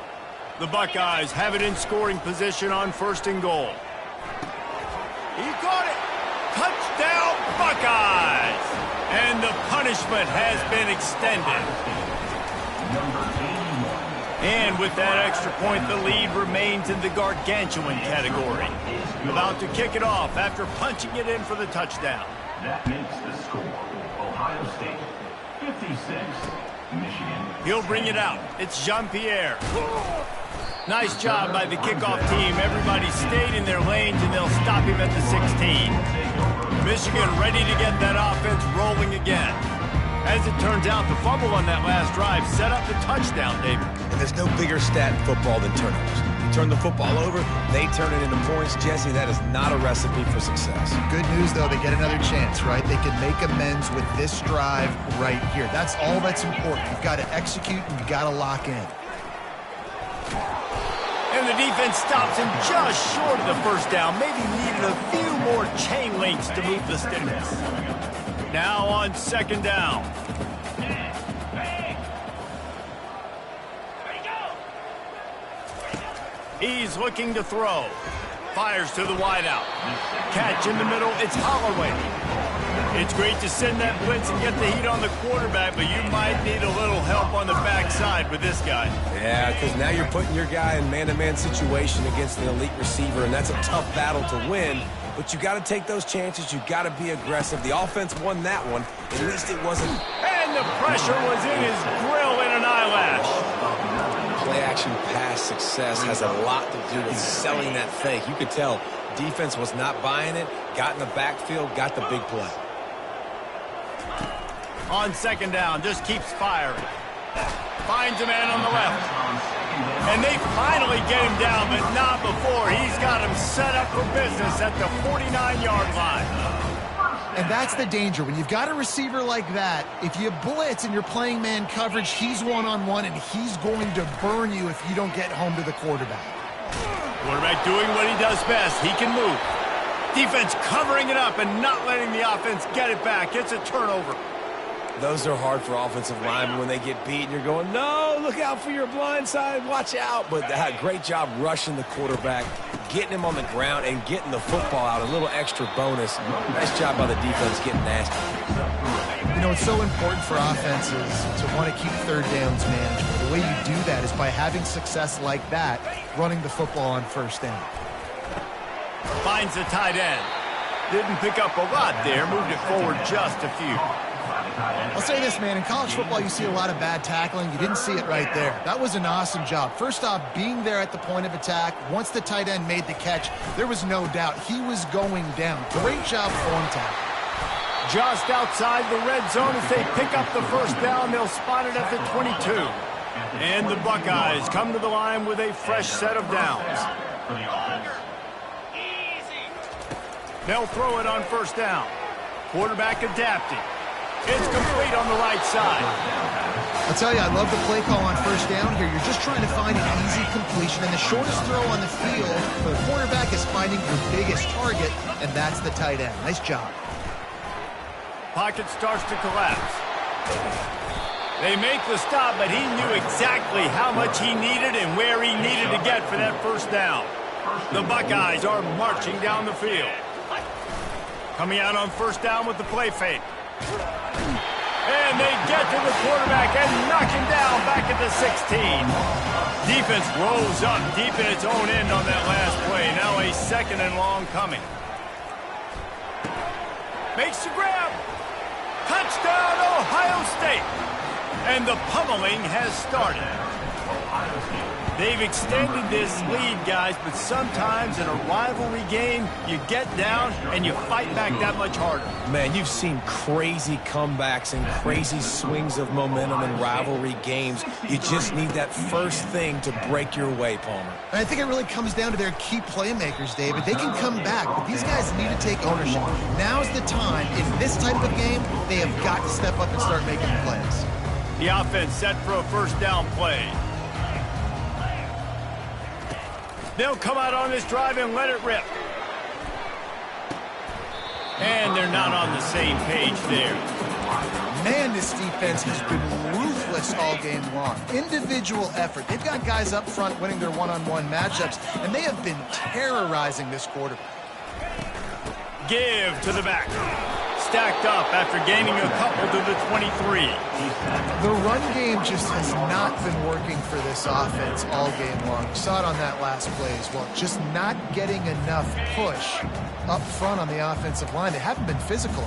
The Buckeyes have it in scoring position on 1st and goal. He caught it. Touchdown, Buckeyes. And the punishment has been extended. And with that extra point, the lead remains in the gargantuan category. About to kick it off after punching it in for the touchdown. That makes the score Ohio State 56, He'll bring it out. It's Jean-Pierre. Nice job by the kickoff team. Everybody stayed in their lanes, and they'll stop him at the 16. Michigan ready to get that offense rolling again. As it turns out, the fumble on that last drive set up the touchdown, David. And there's no bigger stat in football than turnovers. You turn the football over, they turn it into points. Jesse, that is not a recipe for success. Good news, though, they get another chance, right? They can make amends with this drive right here. That's all that's important. You've got to execute, and you've got to lock in. And the defense stops him just short of the first down. Maybe needed a few more chain links to move the sticks. Now on second down. He's looking to throw. Fires to the wideout. Catch in the middle. It's Holloway. It's great to send that blitz and get the heat on the quarterback, but you might need a little help on the backside with this guy. Yeah, because now you're putting your guy in man-to-man situation against an elite receiver, and that's a tough battle to win. But you got to take those chances. You got to be aggressive. The offense won that one. At least it wasn't. And the pressure was in his grill in an eyelash. Play-action pass success has a lot to do with selling that fake. You could tell defense was not buying it, got in the backfield, got the big play. On second down, just keeps firing. Finds a man on the left. And they finally get him down, but not before. He's got him set up for business at the 49-yard line. And that's the danger. When you've got a receiver like that, if you blitz and you're playing man coverage, he's one-on-one, and he's going to burn you if you don't get home to the quarterback. Quarterback doing what he does best. He can move. Defense covering it up and not letting the offense get it back. It's a turnover. Those are hard for offensive linemen when they get beat and you're going, no, look out for your blind side, watch out. But great job rushing the quarterback, getting him on the ground and getting the football out, a little extra bonus. Nice job by the defense getting nasty. You know, it's so important for offenses to want to keep third downs manageable. The way you do that is by having success like that, running the football on first down. Finds the tight end. Didn't pick up a lot there, moved it forward just a few. I'll say this, man, in college football you see a lot of bad tackling. You didn't see it right there. That was an awesome job. First off, being there at the point of attack. Once the tight end made the catch, there was no doubt he was going down. Great job form tackle. Just outside the red zone as they pick up the first down. They'll spot it at the 22. And the Buckeyes come to the line with a fresh set of downs. They'll throw it on first down. Quarterback adapting. It's complete on the right side. I'll tell you, I love the play call on first down here. You're just trying to find an easy completion, and the shortest throw on the field for the quarterback is finding your biggest target, and that's the tight end. Nice job. Pocket starts to collapse. They make the stop, but he knew exactly how much he needed and where he needed to get for that first down. The Buckeyes are marching down the field. Coming out on first down with the play fake. And they get to the quarterback and knock him down back at the 16. Defense rolls up deep in its own end on that last play. Now a second and long coming. Makes the grab. Touchdown, Ohio State. And the pummeling has started. They've extended this lead, guys, but sometimes in a rivalry game, you get down and you fight back that much harder. Man, you've seen crazy comebacks and crazy swings of momentum in rivalry games. You just need that first thing to break your way, Palmer. And I think it really comes down to their key playmakers, David. They can come back, but these guys need to take ownership. Now's the time. In this type of game, they have got to step up and start making plays. The offense set for a first down play. They'll come out on this drive and let it rip. And they're not on the same page there. Man, this defense has been ruthless all game long. Individual effort. They've got guys up front winning their one-on-one matchups, and they have been terrorizing this quarterback. Give to the back. Stacked up after gaining a couple to the 23. The run game just has not been working for this offense all game long. We saw it on that last play as well. Just not getting enough push up front on the offensive line. They haven't been physical.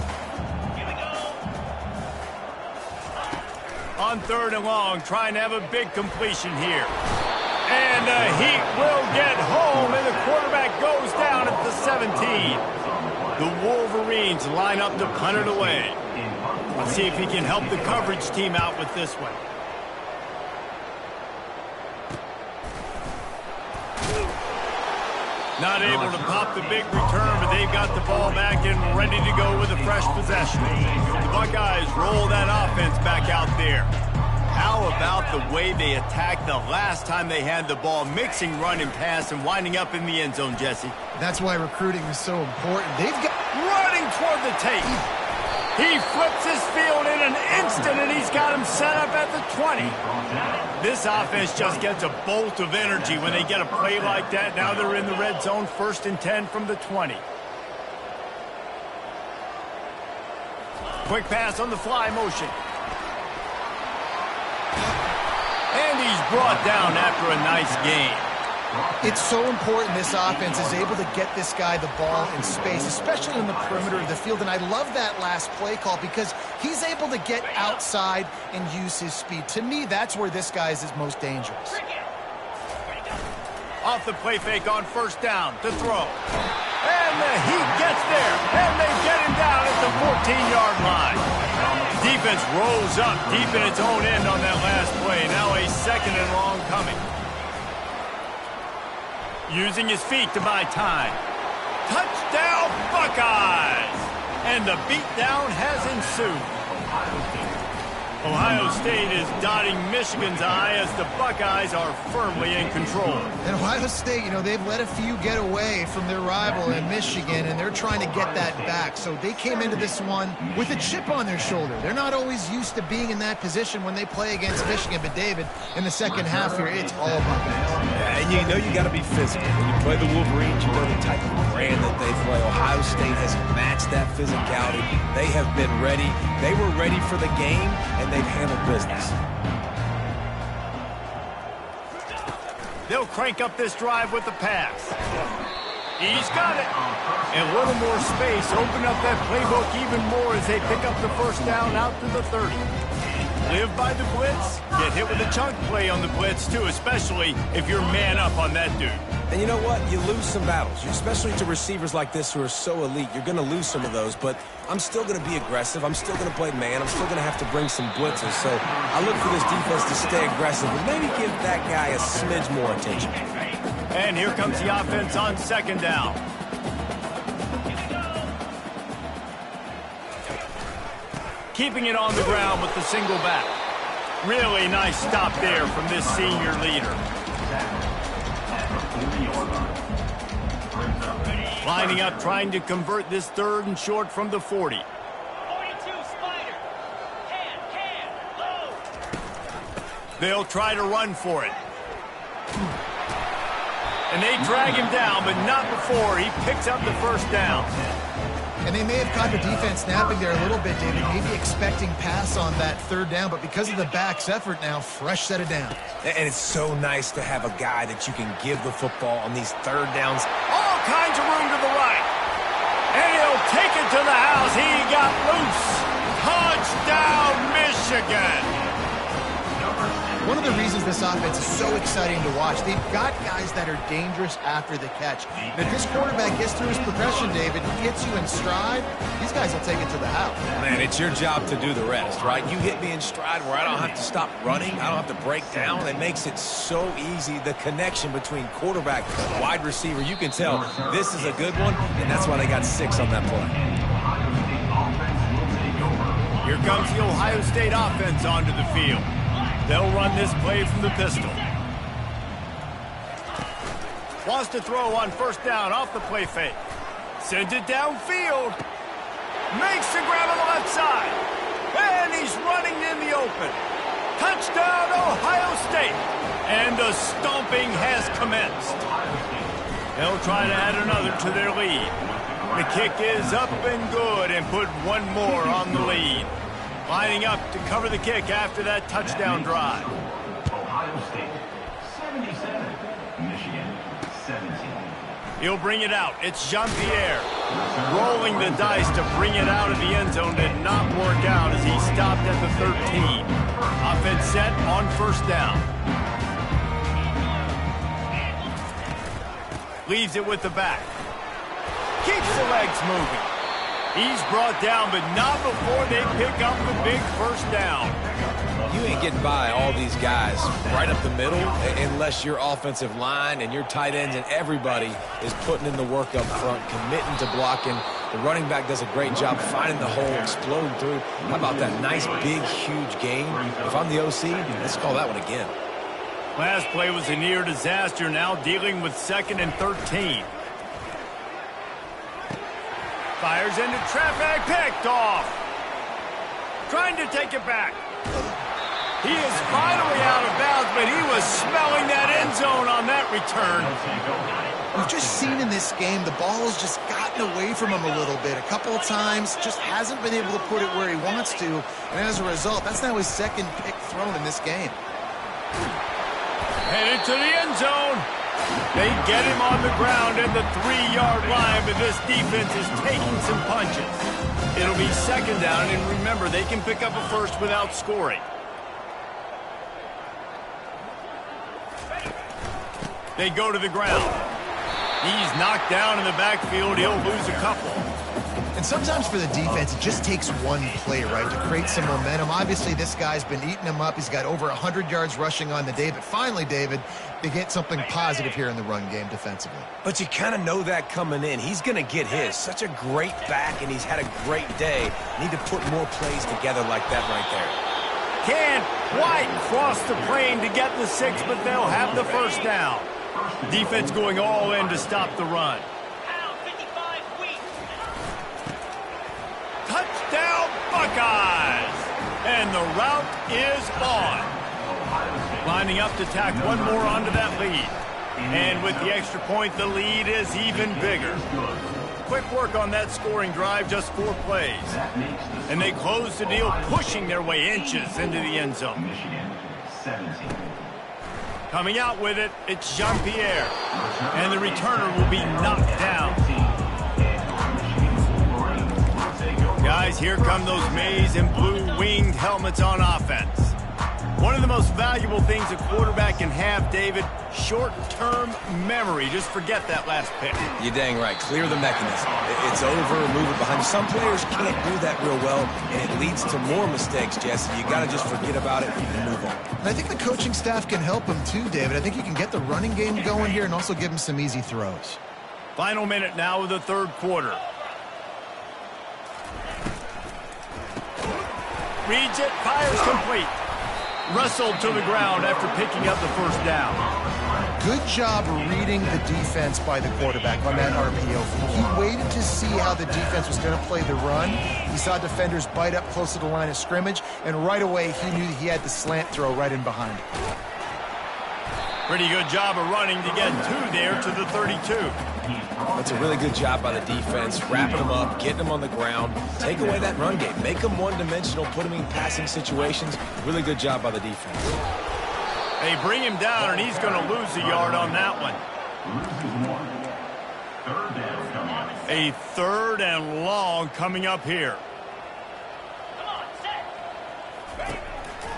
On 3rd and long, trying to have a big completion here. And the Heat will get home, and the quarterback goes down at the 17. The Wolverines line up to punt it away. Let's see if he can help the coverage team out with this one. Not able to pop the big return, but they've got the ball back and ready to go with a fresh possession. The Buckeyes roll that offense back out there. How about the way they attacked the last time they had the ball, mixing run and pass and winding up in the end zone, Jesse? That's why recruiting is so important. They've got running toward the tape. He flips his field in an instant, and he's got him set up at the 20. This offense just gets a bolt of energy when they get a play like that. Now they're in the red zone, 1st and 10 from the 20. Quick pass on the fly motion. And he's brought down after a nice gain. It's so important this offense is able to get this guy the ball in space, especially in the perimeter of the field. And I love that last play call because he's able to get outside and use his speed. To me, that's where this guy is most dangerous. Off the play fake on 1st down to throw. And the Heat gets there, and they get him down at the 14-yard line. Defense rolls up deep in its own end on that last play. Now a 2nd and long coming. Using his feet to buy time. Touchdown, Buckeyes! And the beatdown has ensued. Ohio State is dotting Michigan's eye as the Buckeyes are firmly in control. And Ohio State, you know, they've let a few get away from their rival in Michigan, and they're trying to get that back. So they came into this one with a chip on their shoulder. They're not always used to being in that position when they play against Michigan. But, David, in the second half here, it's all Buckeyes. And you know you got to be physical. When you play the Wolverines, you know the type of brand that they play. Ohio State has matched that physicality. They have been ready. They were ready for the game, and they've handled business. They'll crank up this drive with the pass. He's got it. And a little more space. Open up that playbook even more as they pick up the 1st down out to the 30. Live by the blitz. Get hit with a chunk play on the blitz, too, especially if you're man up on that dude. And you know what? You lose some battles, especially to receivers like this who are so elite. You're going to lose some of those, but I'm still going to be aggressive. I'm still going to play man. I'm still going to have to bring some blitzes. So I look for this defense to stay aggressive and maybe give that guy a smidge more attention. And here comes the offense on 2nd down. Keeping it on the ground with the single back. Really nice stop there from this senior leader. Lining up, trying to convert this 3rd and short from the 40. 42, Spider. Can, low. They'll try to run for it. And they drag him down, but not before he picks up the 1st down. And they may have caught the defense napping there a little bit, David, maybe expecting pass on that 3rd down, but because of the back's effort now, fresh set of downs. And it's so nice to have a guy that you can give the football on these 3rd downs. All kinds of room to the right. And he'll take it to the house. He got loose. Touchdown, Michigan. One of the reasons this offense is so exciting to watch, they've got guys that are dangerous after the catch. And if this quarterback gets through his progression, David, gets you in stride, these guys will take it to the house. Man, it's your job to do the rest, right? You hit me in stride where I don't have to stop running. I don't have to break down. It makes it so easy. The connection between quarterback and wide receiver, you can tell this is a good one, and that's why they got 6 on that play. Here comes the Ohio State offense onto the field. They'll run this play from the pistol. Wants to throw on 1st down off the play fake. Sends it downfield. Makes the grab on the left side. And he's running in the open. Touchdown, Ohio State. And the stomping has commenced. They'll try to add another to their lead. The kick is up and good and put one more on the lead. Lining up to cover the kick after that touchdown drive. Ohio State 77, Michigan 17. He'll bring it out. It's Jean-Pierre. Rolling the dice to bring it out of the end zone did not work out as he stopped at the 13. Offense set on first down. Leaves it with the back. Keeps the legs moving. He's brought down, but not before they pick up the big first down. You ain't getting by all these guys right up the middle unless your offensive line and your tight ends and everybody is putting in the work up front, committing to blocking. The running back does a great job finding the hole, exploding through. How about that nice, big, huge gain? If I'm the OC, let's call that one again. Last play was a near disaster, now dealing with 2nd and 13. Fires into traffic, picked off. Trying to take it back. He is finally out of bounds, but he was smelling that end zone on that return. We've just seen in this game the ball has just gotten away from him a little bit. A couple of times, just hasn't been able to put it where he wants to. And as a result, that's now his 2nd pick thrown in this game. Headed to the end zone. They get him on the ground at the 3-yard line, but this defense is taking some punches. It'll be 2nd down, and remember, they can pick up a first without scoring. They go to the ground. He's knocked down in the backfield. He'll lose a couple. And sometimes for the defense, it just takes one play, right, to create some momentum. Obviously, this guy's been eating him up. He's got over 100 yards rushing on the day. But finally, David, they get something positive here in the run game defensively. But you kind of know that coming in. He's going to get his. Such a great back, and he's had a great day. Need to put more plays together like that right there. Can White cross the plane to get the 6, but they'll have the first down. Defense going all in to stop the run. Touchdown, Buckeyes! And the route is on. Lining up to tack one more onto that lead. And with the extra point, the lead is even bigger. Quick work on that scoring drive, just 4 plays. And they close the deal, pushing their way inches into the end zone. Michigan 17. Coming out with it, it's Jean-Pierre. And the returner will be knocked down. Guys, here come those maize and blue winged helmets on offense. One of the most valuable things a quarterback can have, David, short-term memory. Just forget that last pick. You're dang right. Clear the mechanism. It's over, move it behind. Some players can't do that real well, and it leads to more mistakes, Jesse. You got to just forget about it and move on. And I think the coaching staff can help him too, David. I think he can get the running game going here and also give him some easy throws. Final minute now of the 3rd quarter. Reads it, fires complete. Wrestled to the ground after picking up the first down. Good job reading the defense by the quarterback on that RPO. He waited to see how the defense was going to play the run. He saw defenders bite up close to the line of scrimmage, and right away he knew he had the slant throw right in behind. Pretty good job of running to get 2 there to the 32. That's a really good job by the defense, wrapping them up, getting them on the ground. Take away that run game. Make them one-dimensional, put them in passing situations. Really good job by the defense. They bring him down, and he's going to lose a yard on that one. A 3rd and long coming up here.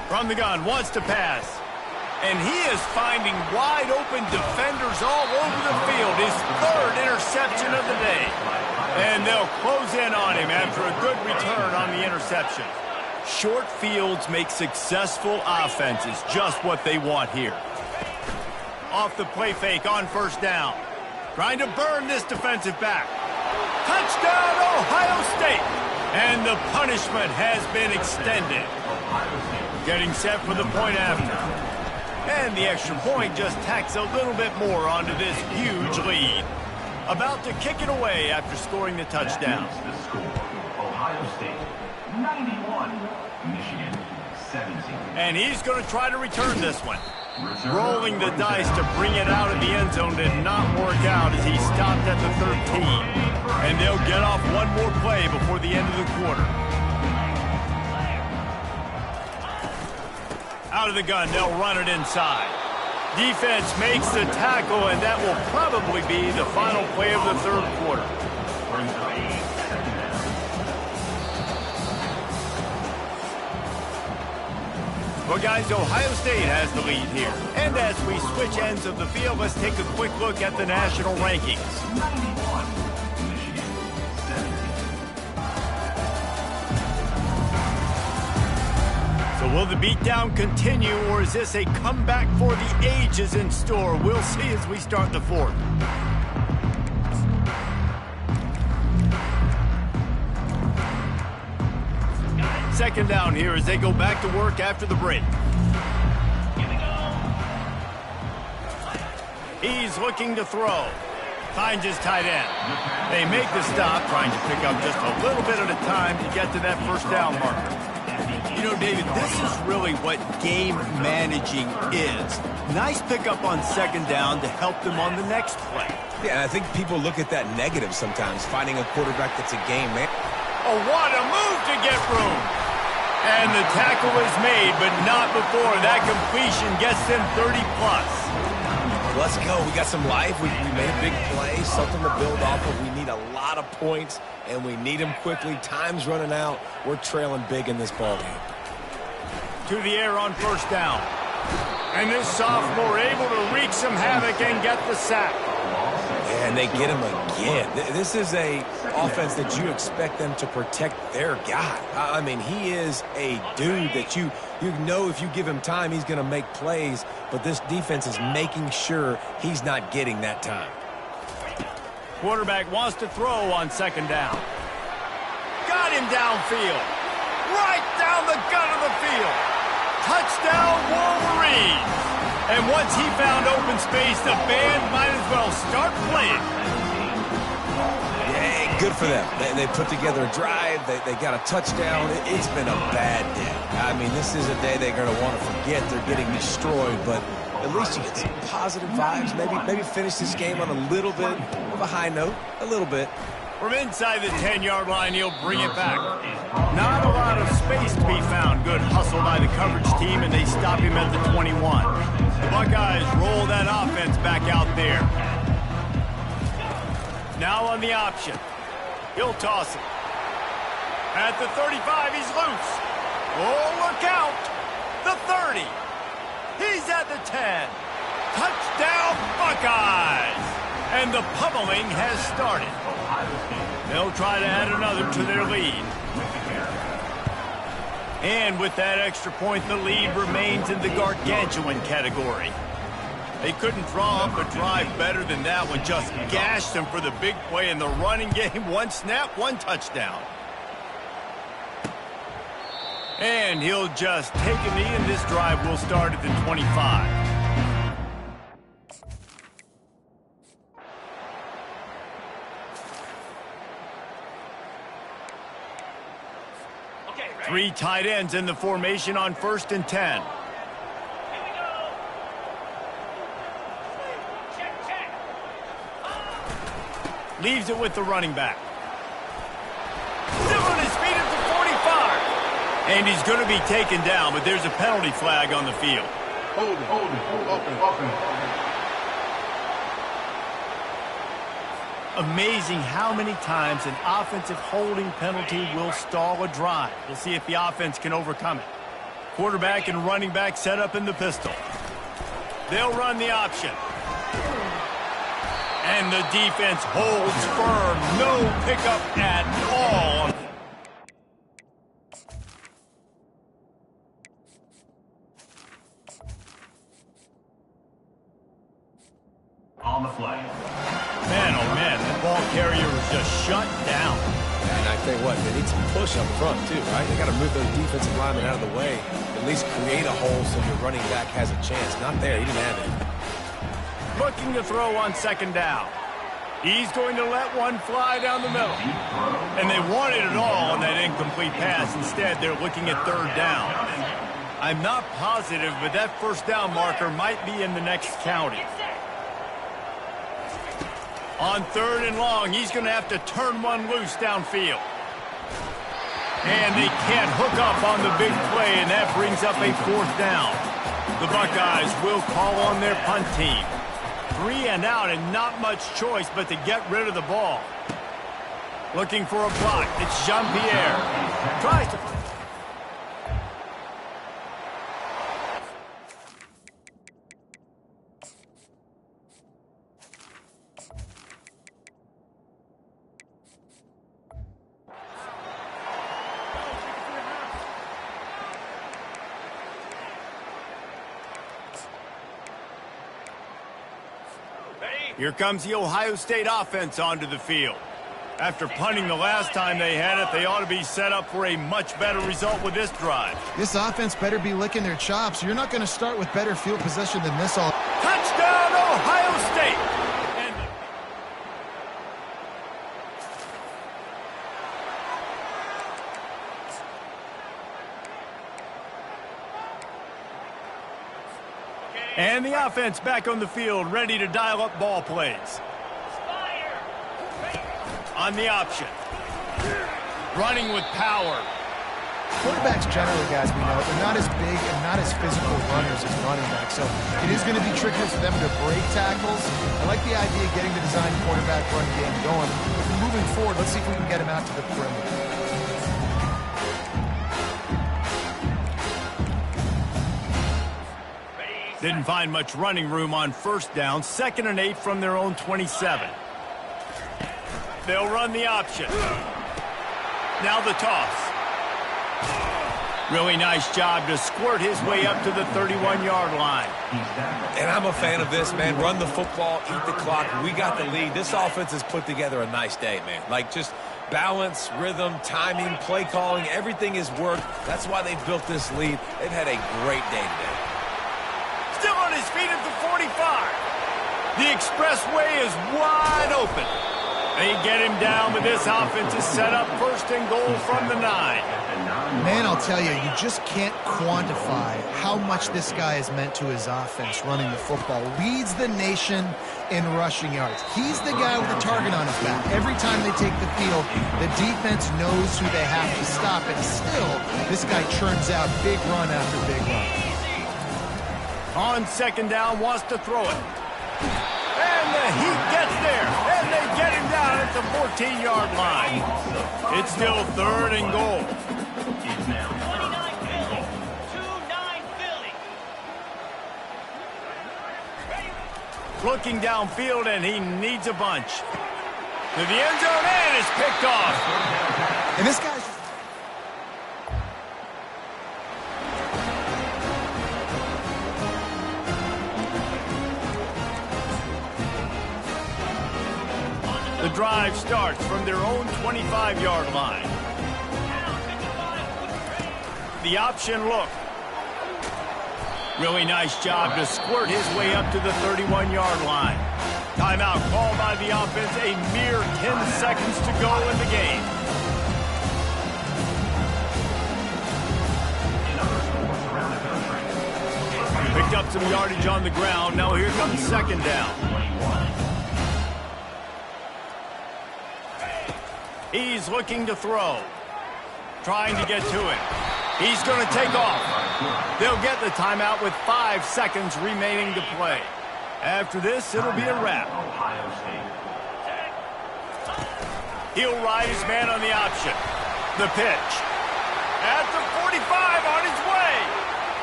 From the gun, wants to pass. And he is finding wide-open defenders all over the field. His 3rd interception of the day. And they'll close in on him after a good return on the interception. Short fields make successful offenses just what they want here. Off the play fake on first down. Trying to burn this defensive back. Touchdown, Ohio State! And the punishment has been extended. Getting set for the point after. And the extra point just tacks a little bit more onto this huge lead. About to kick it away after scoring the touchdown. The score, Ohio State 91, Michigan 17. And he's going to try to return this one. Rolling the dice to bring it out of the end zone did not work out as he stopped at the 13. And they'll get off one more play before the end of the quarter. Out of the gun, they'll run it inside. Defense makes the tackle, and that will probably be the final play of the third quarter. Well, guys, Ohio State has the lead here. And as we switch ends of the field, let's take a quick look at the national rankings. 91, Michigan 17. So will the beatdown continue, or is this a comeback for the ages in store? We'll see as we start the fourth. Second down here as they go back to work after the break. He's looking to throw. Finds his tight end. They make the stop, trying to pick up just a little bit at a time to get to that first down marker. You know, David, this is really what game managing is. Nice pickup on second down to help them on the next play. Yeah, and I think people look at that negative sometimes, finding a quarterback that's a game man. Oh, what a move to get room. And the tackle is made, but not before that completion gets them 30-plus. Let's go. We got some life. We made a big play, something to build off of. We need a lot of points, and we need them quickly. Time's running out. We're trailing big in this ballgame. To the air on first down. And this sophomore able to wreak some havoc and get the sack. And they get him again. This is a offense that you expect them to protect their guy. I mean, he is a dude that you know if you give him time, he's going to make plays. But this defense is making sure he's not getting that time. Quarterback wants to throw on second down. Got him downfield. Right down the gut of the field. Touchdown, Wolverines. And once he found open space, the band might as well start playing. Yeah, good for them. They put together a drive. They got a touchdown. It's been a bad day. I mean, this is a day they're going to want to forget. They're getting destroyed, but at least you get some positive vibes. Maybe finish this game on a little bit of a high note. A little bit. From inside the 10-yard line, he'll bring it back. Not a lot of space to be found. Good hustle by the coverage team, and they stop him at the 21. The Buckeyes roll that offense back out there. Now on the option. He'll toss it. At the 35, he's loose. Oh, look out. The 30. He's at the 10. Touchdown, Buckeyes. And the pummeling has started. They'll try to add another to their lead. And with that extra point, the lead remains in the gargantuan category. They couldn't draw up a drive better than that one. Just gashed them for the big play in the running game. One snap, one touchdown. And he'll just take a knee, and this drive will start at the 25. Three tight ends in the formation on 1st and 10. Leaves it with the running back. Still on his feet at the 45. And he's going to be taken down, but there's a penalty flag on the field. Hold it. Amazing how many times an offensive holding penalty will stall a drive. We'll see if the offense can overcome it. Quarterback and running back set up in the pistol. They'll run the option. And the defense holds firm. No pickup at all. On the play. Man, oh man, the ball carrier was just shut down. And I tell you what, they need some push up front too, right? They got to move those defensive linemen out of the way. At least create a hole so your running back has a chance. Not there, he didn't have it. Looking to throw on second down. He's going to let one fly down the middle. And they wanted it all on that incomplete pass. Instead, they're looking at third down. I'm not positive, but that first down marker might be in the next county. On 3rd and long, he's going to have to turn one loose downfield. And they can't hook up on the big play, and that brings up a 4th down. The Buckeyes will call on their punt team. 3 and out and not much choice but to get rid of the ball. Looking for a block. It's Jean-Pierre. Tries to... Here comes the Ohio State offense onto the field. After punting the last time they had it, they ought to be set up for a much better result with this drive. This offense better be licking their chops. You're not going to start with better field possession than this all. Touchdown, Ohio State! And the offense back on the field, ready to dial up ball plays. On the option. Running with power. Quarterbacks generally, guys, we know, they're not as big and not as physical runners as running backs. So it is going to be trickier for them to break tackles. I like the idea of getting the design quarterback run game going. Moving forward, let's see if we can get him out to the perimeter. Didn't find much running room on first down. 2nd and 8 from their own 27. They'll run the option. Now the toss. Really nice job to squirt his way up to the 31-yard line. And I'm a fan of this, man. Run the football, eat the clock. We got the lead. This offense has put together a nice day, man. Like, just balance, rhythm, timing, play calling, everything has worked. That's why they've built this lead. They've had a great day today. Still on his feet at the 45. The expressway is wide open. They get him down, but this offense is set up 1st and goal from the 9. Man, I'll tell you, you just can't quantify how much this guy has meant to his offense running the football. Leads the nation in rushing yards. He's the guy with the target on his back. Every time they take the field, the defense knows who they have to stop, and still, this guy churns out big run after big run. On 2nd down, wants to throw it. And the heat gets there. And they get him down at the 14-yard line. It's still 3rd and goal. 29 Philly. 2-9 Philly. Looking downfield, and he needs a bunch. To the end zone, and it's picked off. And this guy's... The drive starts from their own 25-yard line. The option look. Really nice job to squirt his way up to the 31-yard line. Timeout called by the offense. A mere 10 seconds to go in the game. Picked up some yardage on the ground. Now here comes 2nd down. He's looking to throw. Trying to get to it. He's going to take off. They'll get the timeout with 5 seconds remaining to play. After this, it'll be a wrap. He'll ride his man on the option. The pitch. At the 45, on his way.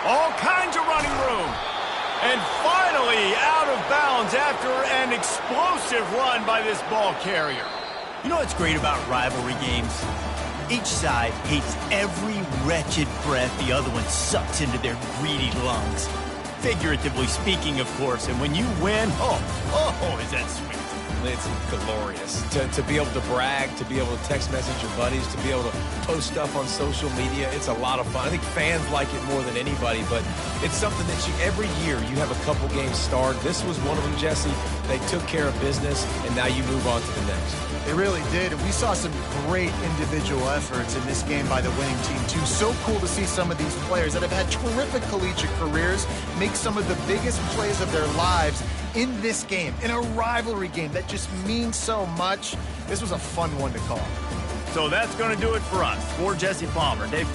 All kinds of running room. And finally out of bounds after an explosive run by this ball carrier. You know what's great about rivalry games? Each side hates every wretched breath the other one sucks into their greedy lungs. Figuratively speaking, of course, and when you win, oh, is that sweet. It's glorious. To be able to brag, to be able to text message your buddies, to be able to post stuff on social media, it's a lot of fun. I think fans like it more than anybody, but it's something that every year you have a couple games starred. This was one of them, Jesse. They took care of business, and now you move on to the next. They really did, and we saw some great individual efforts in this game by the winning team, too. So cool to see some of these players that have had terrific collegiate careers make some of the biggest plays of their lives in this game, in a rivalry game that just means so much. This was a fun one to call. So that's going to do it for us. For Jesse Palmer, Dave.